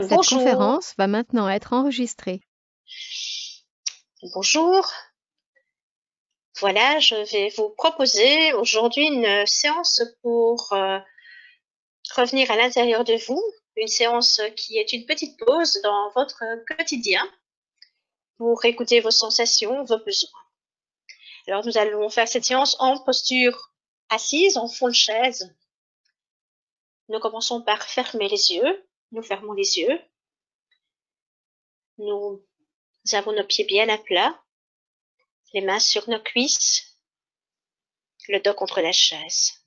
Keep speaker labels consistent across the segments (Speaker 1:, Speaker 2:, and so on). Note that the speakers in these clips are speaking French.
Speaker 1: Cette
Speaker 2: Bonjour,
Speaker 1: conférence va maintenant être enregistrée.
Speaker 2: bonjour. Voilà, je vais vous proposer aujourd'hui une séance pour revenir à l'intérieur de vous, une séance qui est une petite pause dans votre quotidien pour écouter vos sensations, vos besoins. Alors nous allons faire cette séance en posture assise, en fond de chaise. Nous commençons par fermer les yeux. Nous fermons les yeux. Nous avons nos pieds bien à plat, les mains sur nos cuisses, le dos contre la chaise.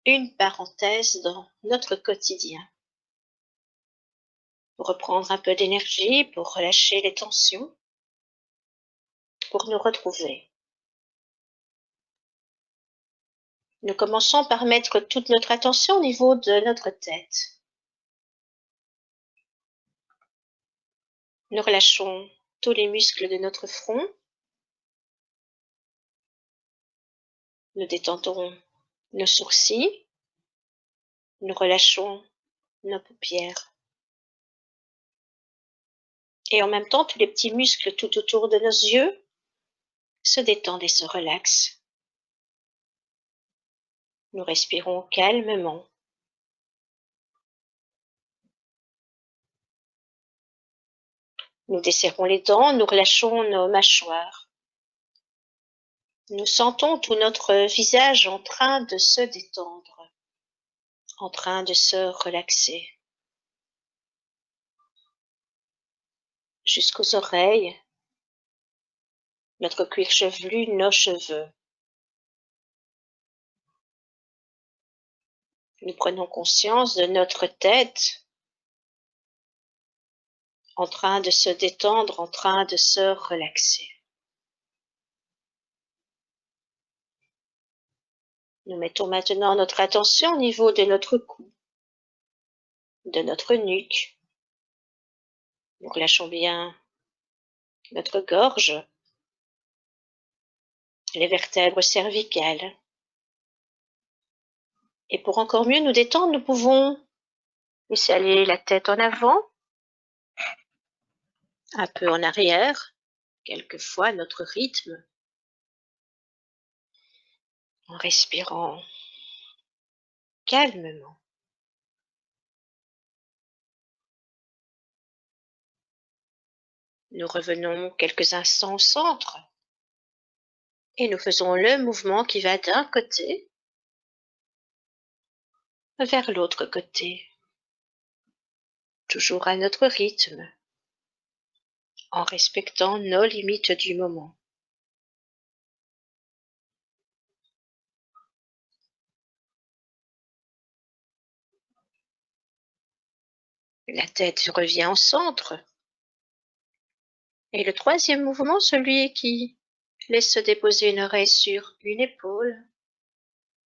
Speaker 2: Une parenthèse dans notre quotidien. Pour reprendre un peu d'énergie, pour relâcher les tensions, pour nous retrouver. Nous commençons par mettre toute notre attention au niveau de notre tête. Nous relâchons tous les muscles de notre front. Nous détendons nos sourcils. Nous relâchons nos paupières. Et en même temps, tous les petits muscles tout autour de nos yeux se détendent et se relaxent. Nous respirons calmement. Nous desserrons les dents, nous relâchons nos mâchoires. Nous sentons tout notre visage en train de se détendre, en train de se relaxer. Jusqu'aux oreilles, notre cuir chevelu, nos cheveux. Nous prenons conscience de notre tête en train de se détendre, en train de se relaxer. Nous mettons maintenant notre attention au niveau de notre cou, de notre nuque. Nous relâchons bien notre gorge, les vertèbres cervicales. Et pour encore mieux nous détendre, nous pouvons laisser aller la tête en avant, un peu en arrière, quelquefois à notre rythme, en respirant calmement. Nous revenons quelques instants au centre et nous faisons le mouvement qui va d'un côté vers l'autre côté, toujours à notre rythme, en respectant nos limites du moment. La tête revient au centre. Et le troisième mouvement, celui qui laisse se déposer une oreille sur une épaule.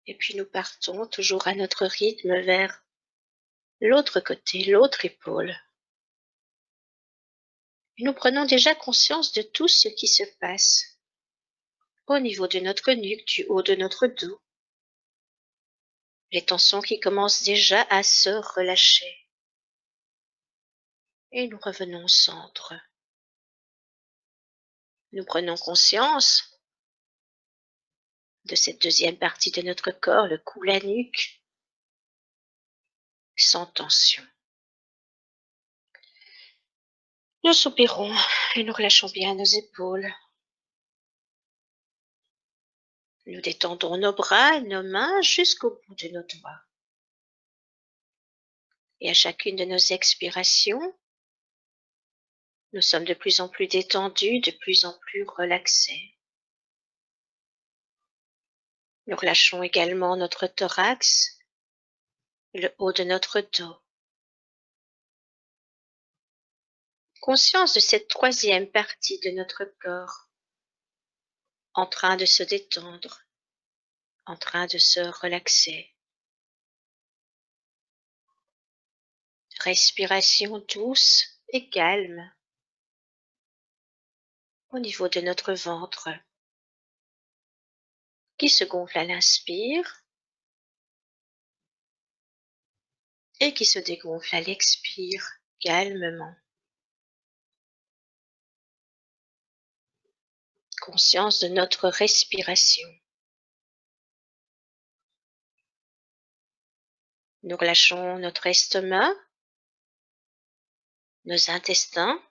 Speaker 2: Et puis nous partons toujours à notre rythme vers l'autre côté, l'autre épaule. Et nous prenons déjà conscience de tout ce qui se passe au niveau de notre nuque, du haut de notre dos. Les tensions qui commencent déjà à se relâcher. Et nous revenons au centre. Nous prenons conscience de cette deuxième partie de notre corps, le cou, la nuque, sans tension. Nous soupirons et nous relâchons bien nos épaules. Nous détendons nos bras et nos mains jusqu'au bout de nos doigts. Et à chacune de nos expirations, nous sommes de plus en plus détendus, de plus en plus relaxés. Nous relâchons également notre thorax, le haut de notre dos. Conscience de cette troisième partie de notre corps, en train de se détendre, en train de se relaxer. Respiration douce et calme au niveau de notre ventre, qui se gonfle à l'inspire et qui se dégonfle à l'expire calmement. Conscience de notre respiration. Nous relâchons notre estomac, nos intestins,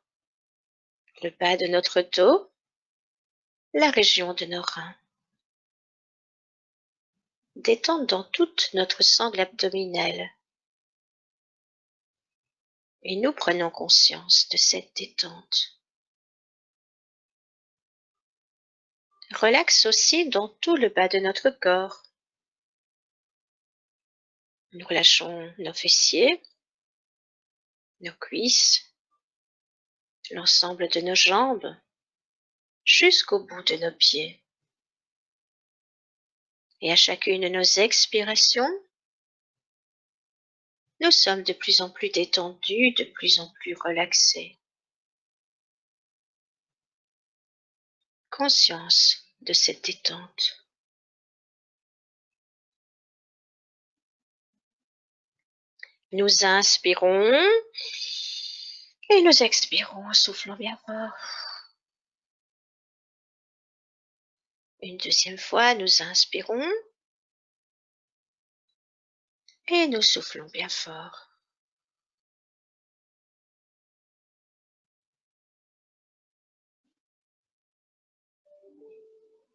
Speaker 2: le bas de notre dos, la région de nos reins. Détente dans toute notre sangle abdominale. Et nous prenons conscience de cette détente. Relaxe aussi dans tout le bas de notre corps. Nous relâchons nos fessiers, nos cuisses, l'ensemble de nos jambes, jusqu'au bout de nos pieds. Et à chacune de nos expirations, nous sommes de plus en plus détendus, de plus en plus relaxés. Conscience de cette détente. Nous inspirons et nous expirons en soufflant bien fort. Une deuxième fois, nous inspirons et nous soufflons bien fort.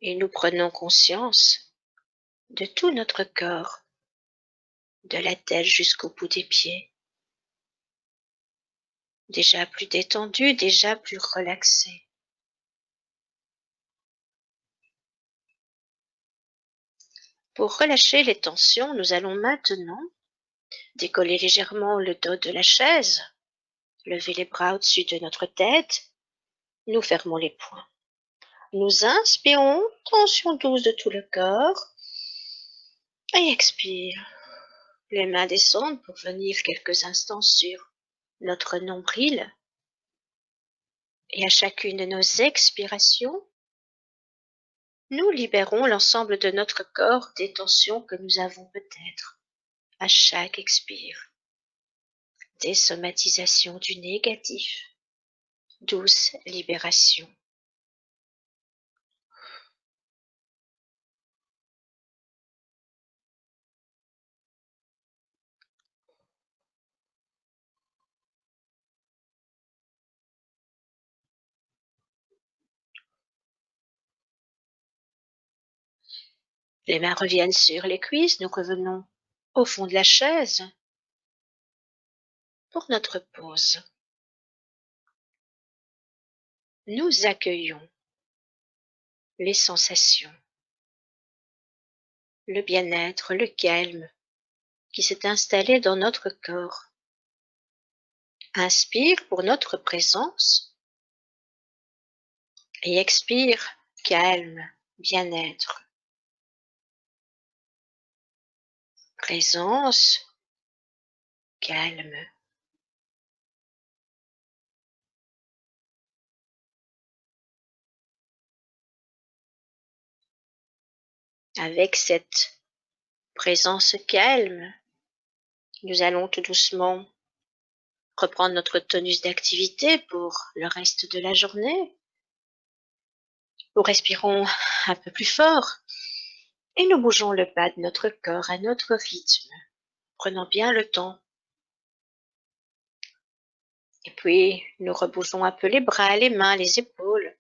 Speaker 2: Et nous prenons conscience de tout notre corps, de la tête jusqu'au bout des pieds. Déjà plus détendu, déjà plus relaxé. Pour relâcher les tensions, nous allons maintenant décoller légèrement le dos de la chaise, lever les bras au-dessus de notre tête, nous fermons les poings. Nous inspirons, tension douce de tout le corps, et expire. Les mains descendent pour venir quelques instants sur notre nombril. Et à chacune de nos expirations, nous libérons l'ensemble de notre corps des tensions que nous avons peut-être à chaque expire. Désomatisation du négatif, douce libération. Les mains reviennent sur les cuisses, nous revenons au fond de la chaise pour notre pause. Nous accueillons les sensations, le bien-être, le calme qui s'est installé dans notre corps. Inspire pour notre présence et expire, calme, bien-être. Présence, calme. Avec cette présence calme, nous allons tout doucement reprendre notre tonus d'activité pour le reste de la journée. Nous respirons un peu plus fort et nous bougeons le bas de notre corps à notre rythme, prenant bien le temps. Et puis, nous rebougeons un peu les bras, les mains, les épaules,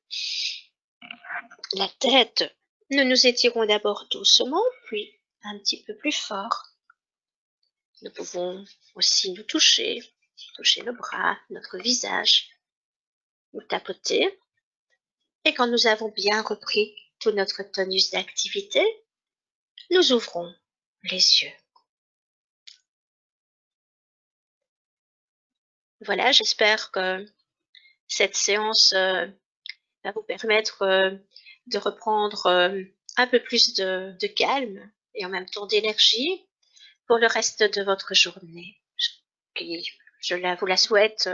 Speaker 2: la tête. Nous nous étirons d'abord doucement, puis un petit peu plus fort. Nous pouvons aussi nous toucher nos bras, notre visage, nous tapoter. Et quand nous avons bien repris tout notre tonus d'activité, nous ouvrons les yeux. Voilà, j'espère que cette séance va vous permettre de reprendre un peu plus de calme et en même temps d'énergie pour le reste de votre journée, qui, vous la souhaite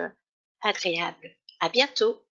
Speaker 2: agréable. À bientôt.